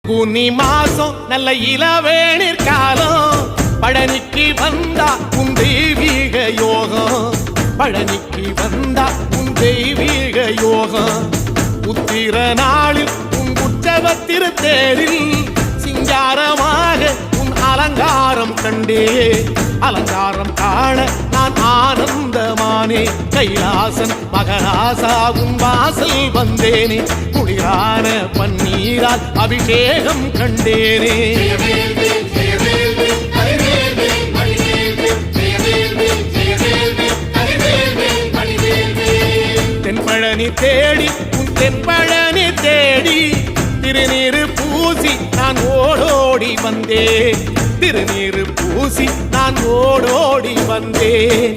குனி மாசம் நல்ல இளவேணிற் காலம் பழனிக்கு வந்தா உன் தெய்வீக யோகம் பழனிக்கு வந்தா உன் தெய்வீக யோகம் உத்திர நாளில் உன் உற்சவ தேரில் சிங்காரமாக உன் அலங்காரம் கண்டே அலங்காரம் காண நான் ஆனந்தமானே கைலாசன் மகராசா உன் வாசல் வந்தேனே குளிரான பன்னீரால் அபிஷேகம் கண்டேனே தென்பழனி தேடி உன் தென்பழனி தேடி திருநீரு பூசி நான் ஓடோடி வந்தேன் திருநீரு பூசி நான் ஓடோடி வந்தேன்